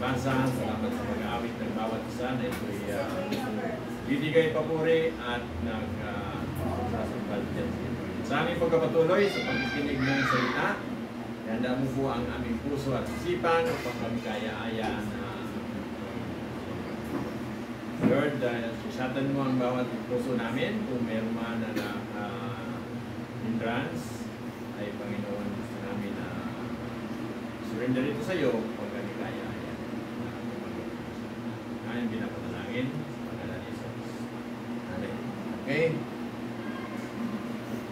pagbasa, salamat sa pag-aawit ng bawat isa na ito'y bibigay papuri at nag-sasambal dyan. Sa aming pagkapatuloy sa pagkikinig ng salita, handa mo po ang aming puso at isipan upang kami kaya-aya na Lord, susatan mo ang bawat puso namin kung meron man na hindrance ay Panginoon gusto namin na surrender ito sa iyo kung kami kaya-aya. Ngayon pinapanalangin sa pangalan ni Jesus. Amen. Okay.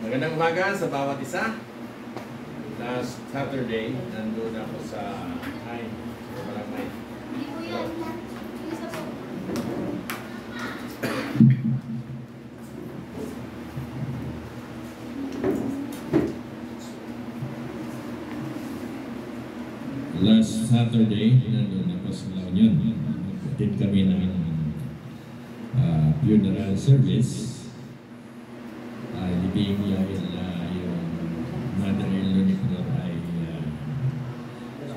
Magandang umaga sa bawat isa. Last Saturday, nandun ako sa time. Malakay. Last Saturday, nandun ako sa La Union. Attend kami ng funeral service. Libing yung mother-in-law ni Flor ay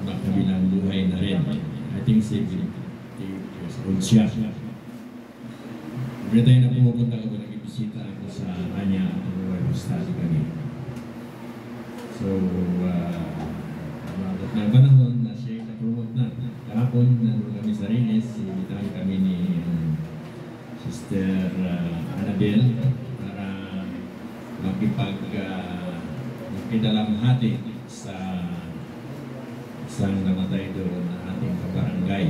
makabilang buhay na rin. I think 70 years old siya. Every time na pumupunta ako, nag-ibisita ako sa kanya at study kami. So, umabot na panahon na siya na-promote na. Kahapon, nandun kami sa Rines, sinitahan kami ni Sister Annabelle para makipagdalamhati sa isang namatay doon na ating kabarangay.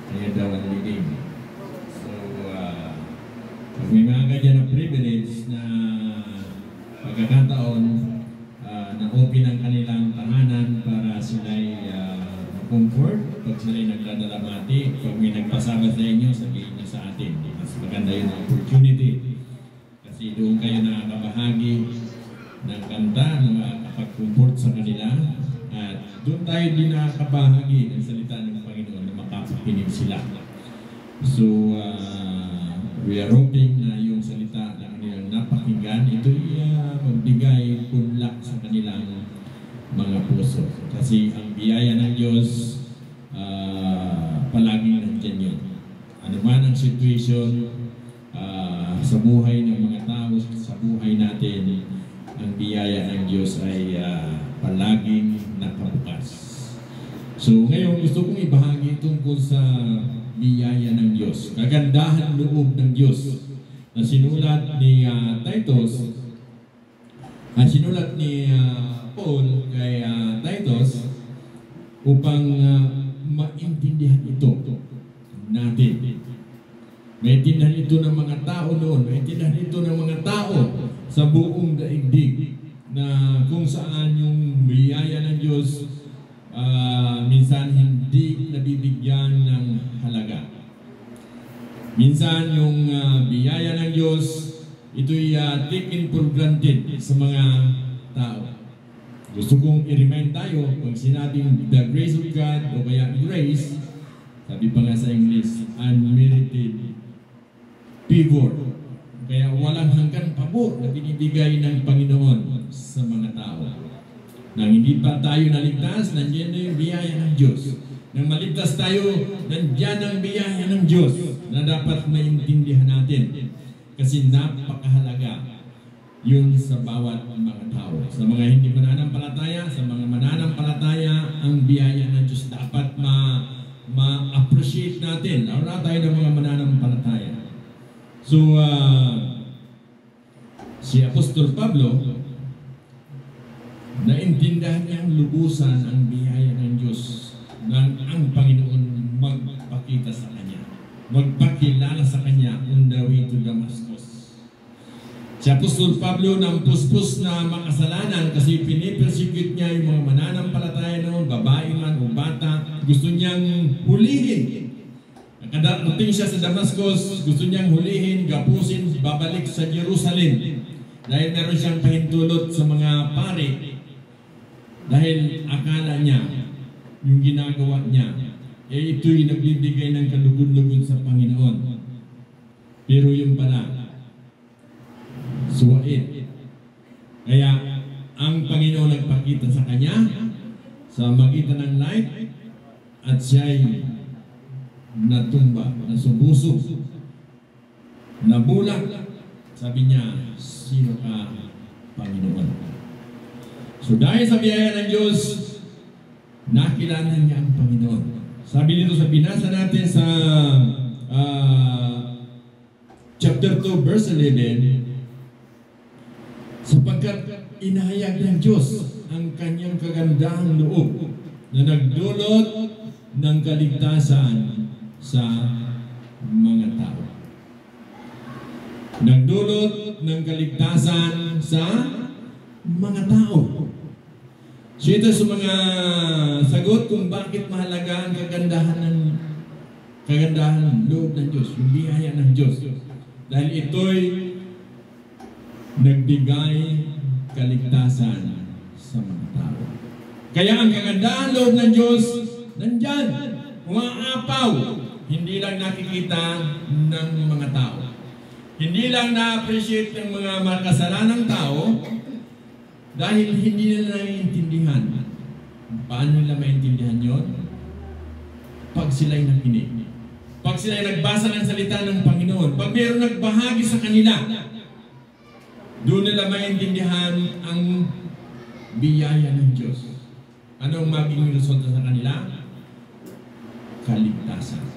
Kaya daw ang living. So, pag may mga ganyan na privilege na pagkakataon na open ang kanilang tahanan para sila'y comfort, pag sila'y nagdadalamhati, pag may nagpasama sa inyo, sabihin niyo sa atin. Mas maganda yun ang opportunity. Kasi doon kayo nakakabahagi ng kanta na makakapag-comfort sa kanila. At doon tayo din nakakabahagi ng salita ng Panginoon na makapakinig sila. So, we are hoping na yung salita na kanilang napakinggan, ito'y magbigay punla sa kanilang mga puso. Kasi ang biyaya ng Diyos, palaging nandyan yun. Ano man ang situation, sa buhay ng mga tao, sa buhay natin, ang biyaya ng Diyos ay palaging nakabukas. So ngayon gusto kong ibahagi tungkol sa biyaya ng Diyos, kagandahan loob ng Diyos na sinulat ni Titus, sinulat ni Paul kay Titus upang maintindihan ito natin. Maintindihan ito ng mga tao noon, maintindihan ito ng mga tao sa buong daigdig na kung saan yung biyaya ng Diyos minsan hindi nabibigyan ng halaga. Minsan yung biyaya ng Diyos, ito'y taken for granted sa mga tao. Gusto kong i-remind tayo, pag sinabing the grace of God o kaya grace, sabi pa nga sa English, unmerited favor. Kaya walang hanggang pabor na binibigay ng Panginoon sa mga tao. Nang hindi pa tayo naligtas, nandiyan na yung biyaya ng Diyos. Nang maligtas tayo, nandiyan ang biyaya ng Diyos na dapat maintindihan natin. Kasi napakahalaga yun sa bawat mga tao. Sa mga hindi mananampalataya, sa mga mananampalataya, ang biyaya ng Diyos dapat ma-appreciate natin. Lalo tayo ng mga mananampalataya. So, si Apostol Pablo, naintindihan niyang lubusan ang biyaya ng Diyos nang ang Panginoon magpakita sa kanya, magpakilala sa kanya on the way to Damascus. Si Apostol Pablo nang puspos na makasalanan kasi pinipersecute niya yung mga mananampalataya noon, babae man o bata, gusto niyang hulihin. Nakadating siya sa Damascus, gusto niyang hulihin, gapusin, babalik sa Jerusalem. Dahil meron siyang pahintulot sa mga pari. Dahil akala niya, yung ginagawa niya, ito'y nagbibigay ng kalugod-lugod sa Panginoon. Pero yung pala, suwait. Kaya, ang Panginoon nagpakita sa kanya, sa magitan ng light, at siya'y natumba, nasubusog, nabulag. Sabi niya, sino ka, Panginoon? So dahil sa biyaya ng Diyos, nakilala niya ang Panginoon. Sabi nito sa binasa natin sa chapter 2 verse 11, sapagkat inahayag ng Diyos ang kanyang kagandahang loob na nagdulot ng kaligtasan sa mga tao. Nagdulot ng kaligtasan sa mga tao. So ito sa mga sagot kung bakit mahalaga ang kagandahan loob ng Diyos, yung biyaya ng Diyos. Dahil ito'y nagbigay kaligtasan sa mga tao. Kaya ang kagandahan loob ng Diyos, nandyan, umaapaw, hindi lang nakikita ng mga tao. Hindi lang na-appreciate ng mga makasalanang tao, dahil hindi nila naiintindihan. Paano nila maintindihan yon? Pag sila'y nakinig. Pag sila'y nagbasa ng salita ng Panginoon. Pag mayroong nagbahagi sa kanila, doon nila maintindihan ang biyaya ng Diyos. Anong magiging resulta sa kanila? Kaligtasan.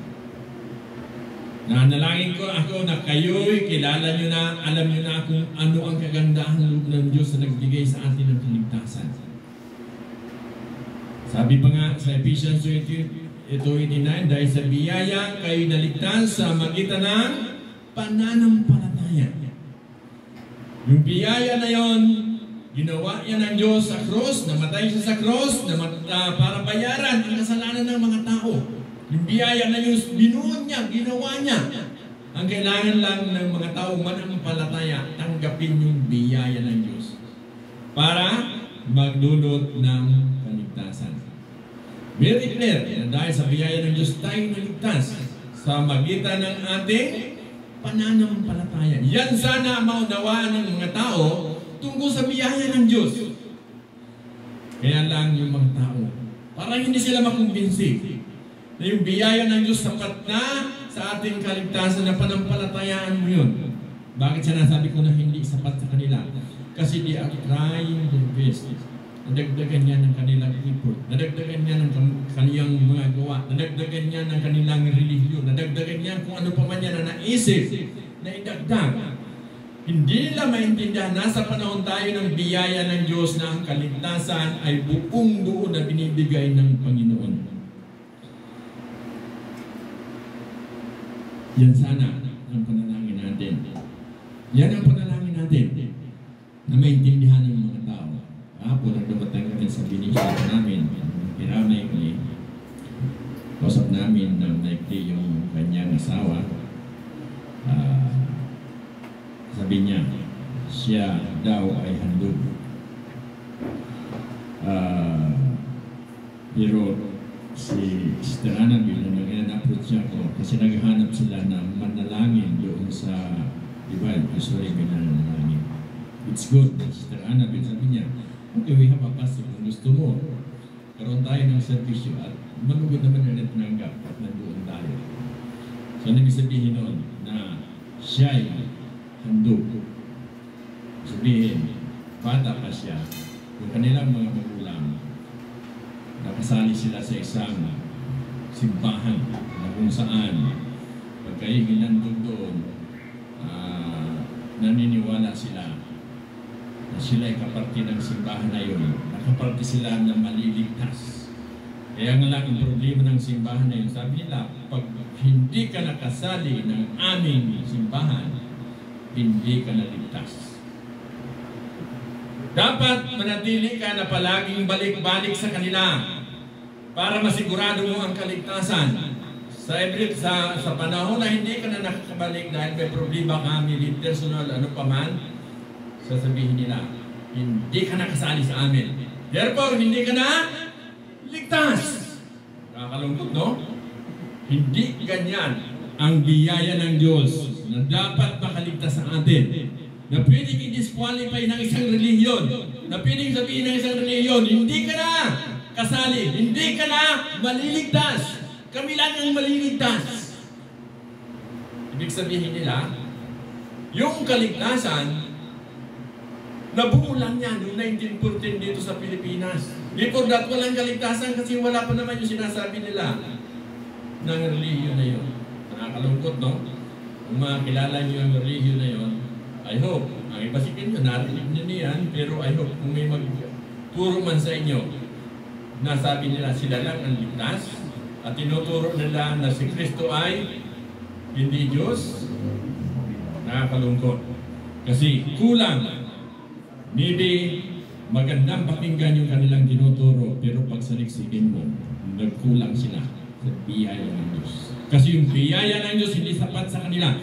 Nanalangin ko ako na kayo'y kilala nyo na, alam nyo na kung ano ang kagandahan ng Diyos na nagbigay sa atin ng kaligtasan. Sabi pa nga sa Ephesians 2:89, dahil sa biyaya kayo'y naligtas sa magitan ng pananampalataya. Yung biyaya na yon, ginawa yan ng Diyos sa cross, namatay siya sa cross, para bayaran ang kasalanan ng mga tao. Yung biyaya na yung binuod niya, ginawa niya. Ang kailangan lang ng mga tao manampalataya, tanggapin yung biyaya ng Diyos para magdulot ng kaligtasan. Very clear na dahil sa biyaya ng Diyos tayo naligtas sa magitan ng ating pananampalataya. Yan sana maunawaan ng mga tao tungkol sa biyaya ng Diyos. Kaya lang yung mga tao, parang hindi sila makumbinsi na yung biyaya ng Diyos sapat na sa ating kaligtasan na panampalatayaan mo yun. Bakit sinasabi ko na hindi sapat sa kanila? Kasi they are trying their best. Nadagdagan niya ng kanilang effort. Nadagdagan niya ng kanilang mga gawa. Nadagdagan niya ng kanilang relihiyon. Nadagdagan niya kung ano pa man niya na naisip na idagdag. Hindi nila maintindihan, nasa panahon tayo ng biyaya ng Diyos na ang kaligtasan ay buong buo na binibigay ng Panginoon. Yan sana ang panalangin natin. Yan ang panalangin natin na maintindihan ng mga tao. Kahapon, nagdabatang kami sa binisya namin, pinamay ko kausap namin ng naikli yung kanyang asawa. Sabi niya, siya daw ay handog. Pero si Sister Annabelle, nag-approach siya ko kasi naghahanap sila ng manalangin doon sa Divine Apostolic Manalangin. It's good. Sister Annabelle, sabi niya, okay, we have a pastor kung gusto mo. Karoon tayo ng servisyo at manugod naman na tinanggap at nandoon tayo. So, nabig sabihin noon na siya ay handog. Sabihin, bata pa siya, yung kanilang mga magulang, nakasali sila sa isang simbahan na kung saan pagkaigin nandun doon, naniniwala sila na sila ay kaparte ng simbahan na yun. Nakaparte sila na maliligtas. Kaya nga lang ang problema ng simbahan na yun, sabi nila, pag hindi ka nakasali ng aming simbahan, hindi ka naligtas. Dapat manatili ka na palaging balik-balik sa kanila para masigurado mo ang kaligtasan. Sa panahon na hindi ka na nakakabalik dahil may problema ka, may personal, ano pa man, sasabihin nila, hindi ka nakasali sa amin. Therefore, hindi ka na ligtas. Nakakalungkot, no? Hindi ganyan ang biyaya ng Diyos na dapat makaligtas sa atin. Na pwedeng i-disqualify ng isang relihiyon. Na pwedeng sabihin ng isang relihiyon, hindi ka na kasali. Hindi ka na maliligtas. Kami lang ang maliligtas. Ibig sabihin nila, yung kaligtasan, nabuo lang yan noong 1914 dito sa Pilipinas. Before that, walang kaligtasan kasi wala pa naman yung sinasabi nila ng relihiyon na yun. Nakakalungkot, no? Kung makilala nyo yung relihiyon na yun, I hope, ang ibasikin nyo, narinig nyo niyan, pero I hope kung may magturo man sa inyo, nasabi nila sila lang ang ligtas, at tinuturo nila na si Kristo ay hindi Diyos, nakakalungkot. Kasi kulang. Maybe magandang pakinggan yung kanilang tinuturo, pero pag saliksikin mo, nagkulang sila sa biyaya ng Diyos. Kasi yung biyaya ng Diyos hindi sapat sa kanila.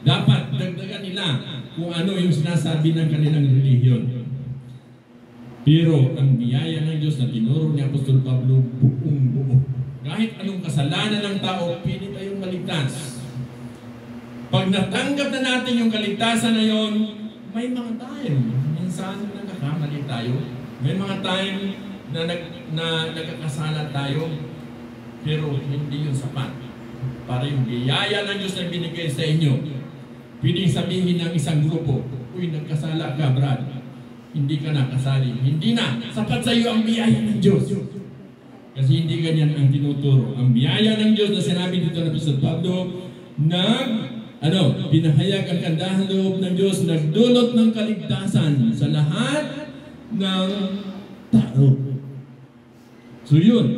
Dapat dagdagan nila kung ano yung sinasabi ng kanilang relihiyon. Pero ang biyaya ng Diyos na tinuro ni Apostol Pablo, buong-buo. Kahit anong kasalanan ng tao, pili tayong maligtas. Pag natanggap na natin yung kaligtasan na yon, may mga time, minsan nagkakamali tayo. May mga time na nagkakasala tayo, pero hindi yun sapat. Para yung biyaya ng Diyos na binigay sa inyo, pwedeng sabihin ng isang grupo, uy, nagkasala ka, Brad. Hindi ka na kasali. Hindi na. Sapat sa iyo ang biyaya ng Diyos. Kasi hindi ganyan ang tinuturo. Ang biyaya ng Diyos na sinabi dito na Apostol Pablo, pinahayag ang kandahan loob ng Diyos, nagdulot ng kaligtasan sa lahat ng tao. So yun,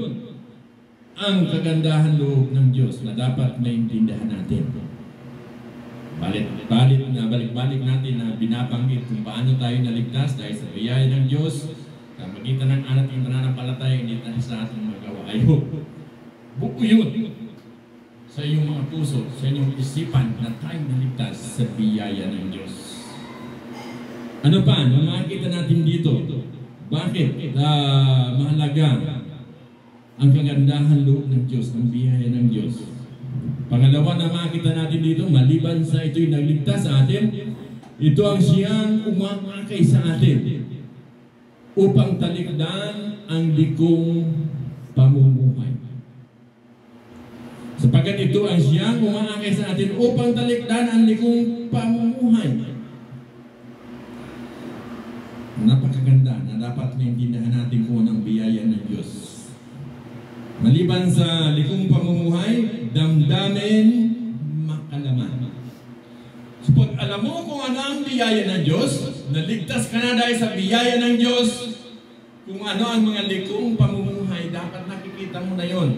ang kagandahan loob ng Diyos na dapat maintindihan natin. Balik-balik natin na binabanggit kung paano tayo naligtas dahil sa biyaya ng Diyos. Sa magitan ng ating pananampalataya, hindi tayo sa ating magawa. I hope, buo yun sa inyong mga puso, sa inyong isipan na tayo naligtas sa biyaya ng Diyos. Ano pa? Makikita natin dito. Bakit mahalaga ang kagandahan loob ng Diyos, ang biyaya ng Diyos? Pangalawa na makita natin dito, maliban sa ito'y nagligtas sa atin, ito ang siyang umaakay sa atin upang talikdan ang likong pamumuhay. Sapagkat ito ang siyang umaakay sa atin upang talikdan ang likong pamumuhay. Napakaganda na dapat maintindihan natin kung anong biyaya ng Diyos. Maliban sa likong pamumuhay, damdamin, makalaman. So pag alam mo kung ano ang biyaya ng Diyos, naligtas ka na dahil sa biyaya ng Diyos, kung ano ang mga likong pamumuhay, dapat nakikita mo na yon.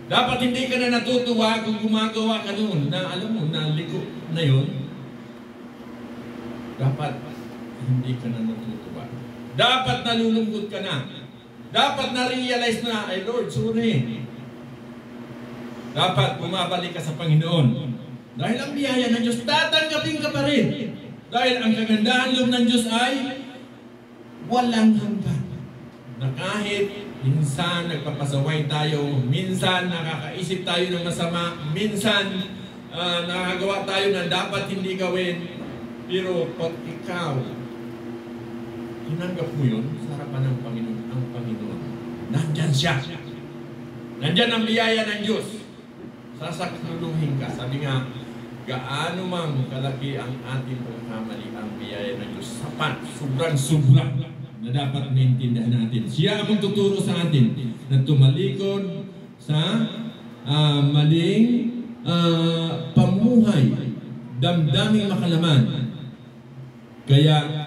Dapat hindi ka na natutuwa kung gumagawa ka noon na alam mo na liko na yon. Dapat hindi ka na natutuwa. Dapat nalulungkot ka na. Dapat na-realize na, ay Lord, sorry. Dapat bumabalik ka sa Panginoon. Dahil ang biyaya ng Diyos, tatanggapin ka pa rin. Dahil ang kagandahan loob ng Diyos ay walang hanggan. Na kahit minsan nagpapasaway tayo, minsan nakakaisip tayo ng masama, minsan nakagawa tayo na dapat hindi gawin, pero pag ikaw, tinanggap mo yun sa harapan ng Panginoon, ang Panginoon. Nandyan siya. Nandyan ang biyaya ng Diyos. Sasakluluhin ka. Sabi nga, gaano mang kalaki ang ating pagkamali, ang biyaya ng Diyos. Sapat, sobrang-sobra na dapat maintindihan natin. Siya ang tuturo sa atin na tumalikod sa maling pamuhay, damdaming makalaman. Kaya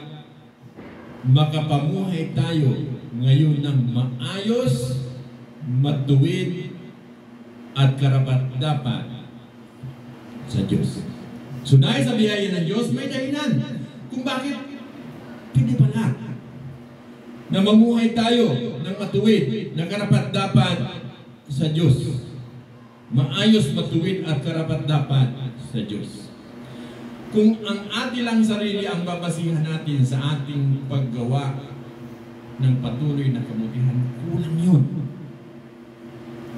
makapamuhay tayo ngayon ng maayos, matuwid, at karapat-dapat sa Diyos. So dahil sa biyaya ng Diyos, may dahilan kung bakit hindi pala na mamuhay tayo ng matuwid, ng karapat-dapat sa Diyos. Maayos, matuwid, at karapat-dapat sa Diyos. Kung ang ating lang sarili ang babasihan natin sa ating paggawa ng patuloy na kabutihan, kulang yun.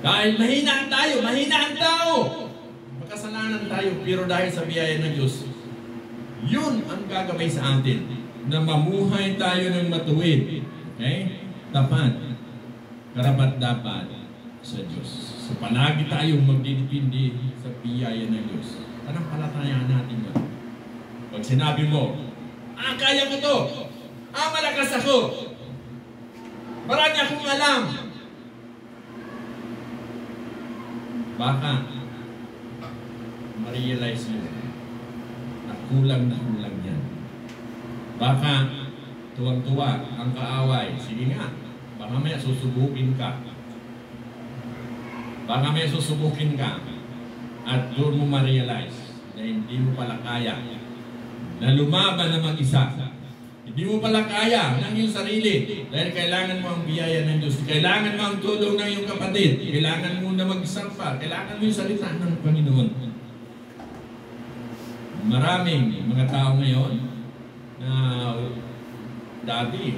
Dahil mahina ang tao. Makasalanan tayo, pero dahil sa biyaya ng Diyos, yun ang gagawin sa atin, na mamuhay tayo ng matuwid. Okay? Tapat. karapat-dapat sa Diyos. So palagi tayong magdidepende sa biyaya ng Diyos. Anong palatayaan natin yun? Pag sinabi mo, kaya ko to, malakas ako, marami akong alam, baka ma-realize mo na kulang yan. Baka tuwang-tuwa ang kaaway. Sige nga, baka may susubukin ka. At doon mo ma-realize na hindi mo pala kaya na lumaban na mag-isa. Hindi mo pala kaya ng iyong sarili dahil kailangan mo ang biyaya ng Diyos. Kailangan mo ang tulong ng iyong kapatid. Kailangan mo na mag-isangpa. Kailangan mo yung salita ng Panginoon. Maraming mga tao ngayon na dati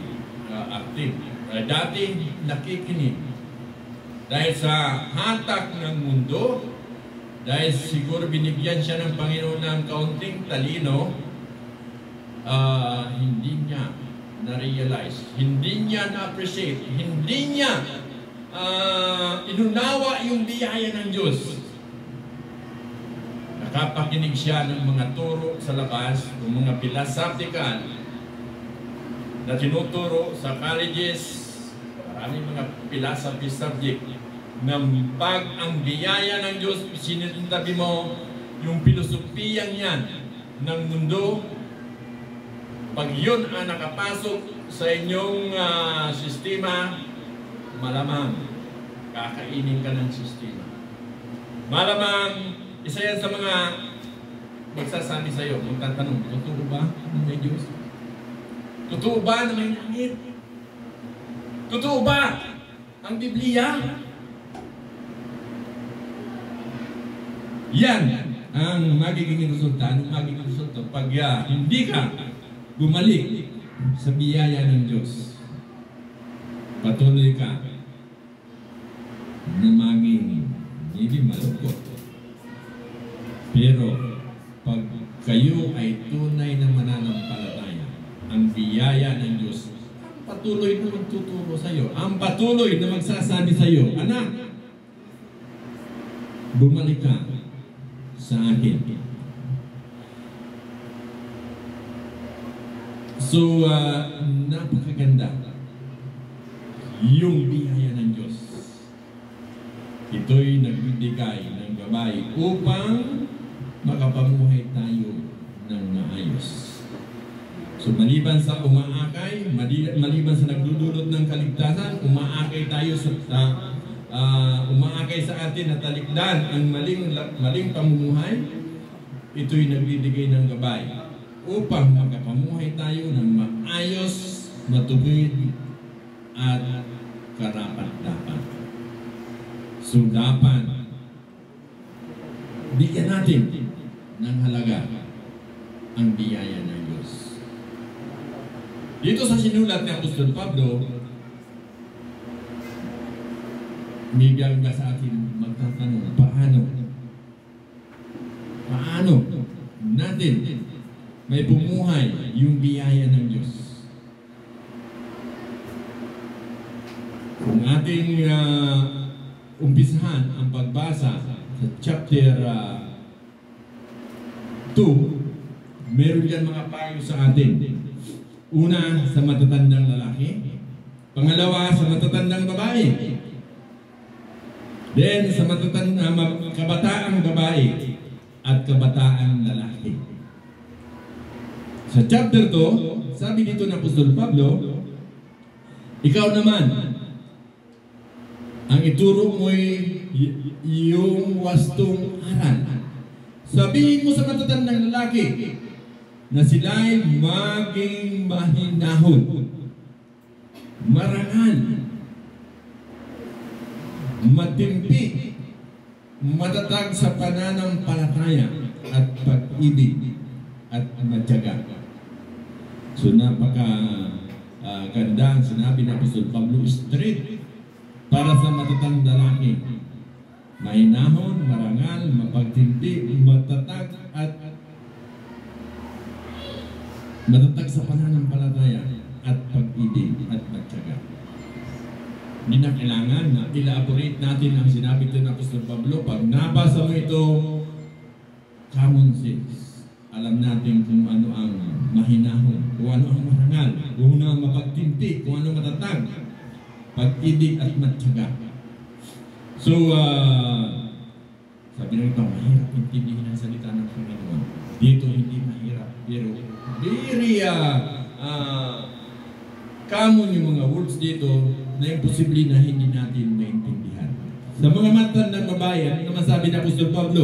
active, dati nakikinig dahil sa hatak ng mundo, dahil siguro binigyan siya ng Panginoon ng kaunting talino, hindi niya na-realize, hindi niya na-appreciate, hindi niya inunawa yung biyaya ng Diyos. Nakapakinig siya ng mga turo sa labas, ng mga philosophical na tinuturo sa colleges, maraming mga philosophy subject, na pag ang biyaya ng Diyos, sinintabi mo yung pilosopiyang yan ng mundo, pag yun ang nakapasok sa inyong sistema, malamang kakainin ka ng sistema. Malamang isa yan sa mga magsasabi sa iyo, magtatanong, totoo ba na may Diyos? Totoo ba na may langit? Totoo ba ang Biblia? Yan ang magiging resulta. Anong magiging resulta? Pag hindi ka bumalik sa biyaya ng Diyos, patuloy ka na maging hindi malungkot. Pero pag kayo ay tunay na mananampalataya, ang biyaya ng Diyos ang patuloy na magtuturo sa iyo, ang patuloy na magsasabi sa iyo, anak, bumalik ka sa akin. So, napakaganda yung biyaya ng Diyos. Ito'y nagbibigay ng gabay upang makapamuhay tayo ng maayos. So, maliban sa umaakay, maliban sa nagdudulot ng kaligtasan, umaakay tayo umaakay sa atin na talikdan ang maling pamumuhay, ito'y nagbibigay ng gabay upang makapamuhay tayo ng maayos, matuwid, at karapat-dapat. So dapat bigyan natin ng halaga ang biyaya ng Diyos. Dito sa sinulat ni Apostol Pablo, bigyan ka sa atin magtatanong, paano natin may bumuhay yung biyaya ng Diyos? Kung ating umpisahan ang pagbasa sa chapter 2, meron dyan mga payo sa atin. Una, sa matatandang lalaki. Pangalawa, sa matatandang babae. Then, sa kabataang babae at kabataang lalaki. Sa chapter 2, sabi dito ng Apostol Pablo, ikaw naman, ang ituro mo'y yung wastong aral. Sabihin mo sa matatandang lalaki na sila'y maging mahinahon, marangal, matimpi, matatag sa pananampalataya at pag-ibig at matyaga. So napaka-ganda ang sinabi ng Apostol Pablo, straight para sa matatandang lalaki. Mahinahon, marangal, mapagtimpi, matatag sa pananampalataya at pag-ibig at matyaga. Hindi na kailangan na elaborate natin ang sinabi ito ng Apostol Pablo. Pag nabasa mo ito, common sense. Alam natin kung ano ang mahinahon, kung ano ang marangal, kung ano ang mapagtinti, kung ano matatag, pag-ibig at matyaga. So, sabi na ito, mahirap intindihin ang salita ng Panginoon. Dito hindi mahirap, pero very common yung mga words dito na imposible na hindi natin maintindihan. Sa mga matandang babae, ano naman sabi ng Apostol Pablo?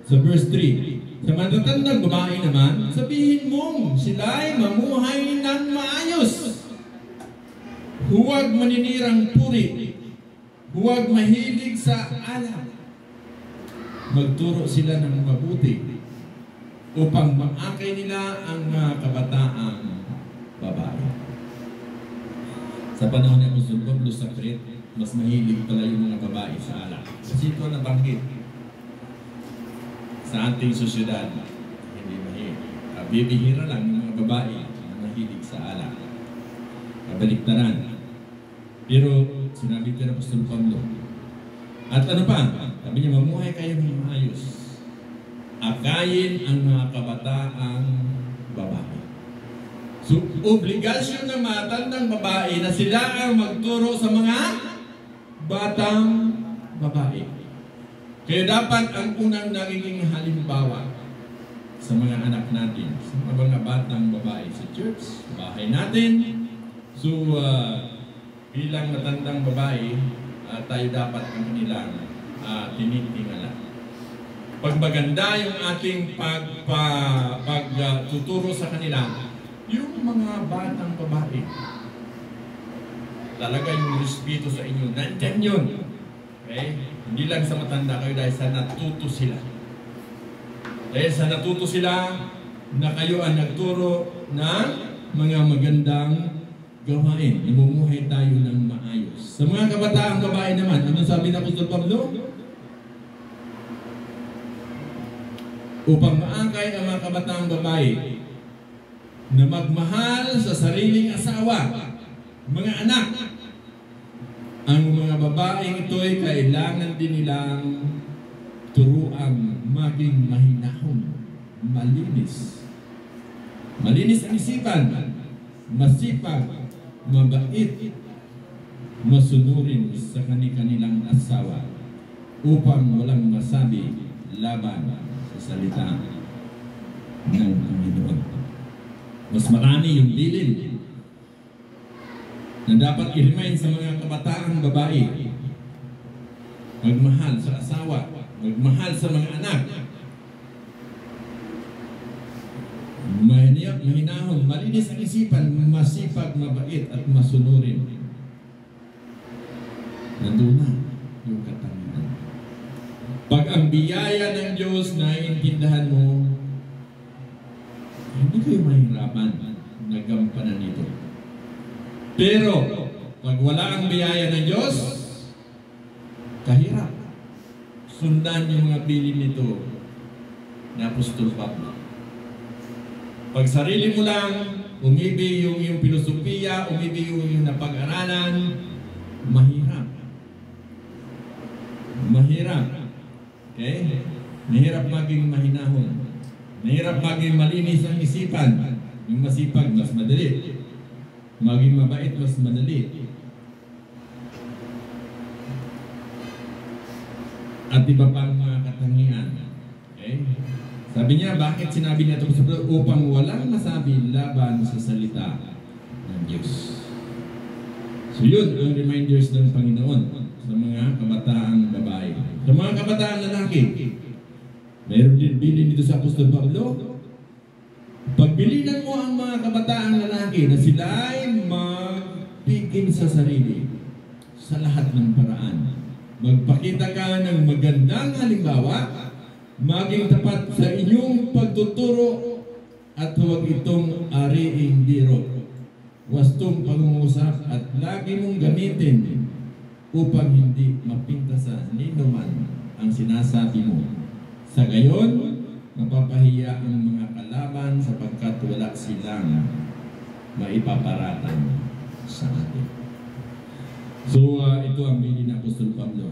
Sa verse 3, sa matatandang babae naman, sabihin mong sila ay mamuhay ng maayos. Huwag maninirang puri. Huwag mahilig sa alak. Magturo sila ng mabuti upang maakay nila ang mga kabataang babae. Sa panahon ni Apostol Pablo sa Crete, mas mahilig pala yung mga babae sa alak. Kasi ito nabanggit sa ating sosyedad, hindi mahilig. Bibihira lang yung mga babae na mahilig sa alak. Kabaliktaran. Pero sinabi ko na Apostol Pablo. At ano pa? Sabi niya, mamuhay kayo ng maayos. Akayin ang mga kabataang babae. So, obligasyon ng matandang babae na sila ang magturo sa mga batang babae. Kaya dapat ang unang nagiging halimbawa sa mga anak natin, sa mga batang babae sa church, sa bahay natin. So, bilang matandang babae, tayo dapat ang kanilang tinitingala. Pag maganda yung ating pagtuturo sa kanila, yung mga batang babae, talaga yung respeto sa inyo, nandyan yun. Okay? Hindi lang sa matanda kayo dahil sa natuto sila. Dahil sa natuto sila na kayo ang nagturo ng mga magandang gawain. Namumuhay tayo ng maayos. Sa mga kabataang babae naman, ano sabi ng Apostol Pablo? Upang maangkay ang mga kabataang babae na magmahal sa sariling asawa, mga anak. Ang mga babaeng ito ay kailangan din nilang turuan maging mahinahon, malinis. Malinis ang isipan, masipag, mabait, masunurin sa kanilang asawa upang walang masabi laban sa salita ng Panginoon. Mas marami yung dilin na dapat i-remind sa mga kabataang babae. Magmahal sa asawa, magmahal sa mga anak, mahinahon, malinis ang isipan, masipag, mabait at masunurin. Nandun na yung katangian. Pag ang biyaya ng Diyos na iintindahan mo, hindi kayo mahirapan na gampanan nito. Pero, pag wala ang biyaya ng Diyos, kahirap. Sundan yung mga bilin nito na Apostol Pablo. Pag sarili mo lang, umibig yung iyong filosofiya, umibig yung iyong napag-aralan, mahirap. Mahirap. Okay? Mahirap maging mahinahon. Mahirap maging malinis ang isipan. Yung masipag, mas madali. Maging mabait, mas madali. At iba pang mga katangian. Okay? Sabi niya, bakit sinabi niya ito? Upang walang masabi laban sa salita ng Diyos. So yun ang reminders ng Panginoon sa mga kabataang babae. Sa mga kabataang lalaki, mayroon din bilin dito sa Apostol Pablo. Pagbilinan mo ang mga kabataang lalaki na sila ay magpigil sa sarili sa lahat ng paraan. Magpakita ka ng magandang halimbawa, maging tapat sa inyong pagtuturo at huwag itong ariing biro. Wastong pangungusap at lagi mong gamitin upang hindi mapintasan nino man ang sinasabi mo. Sa gayon, mapapahiya ang mga kalaban sapagkat wala silang maipaparatang sa atin. So ito ang bilin ni Apostol Pablo.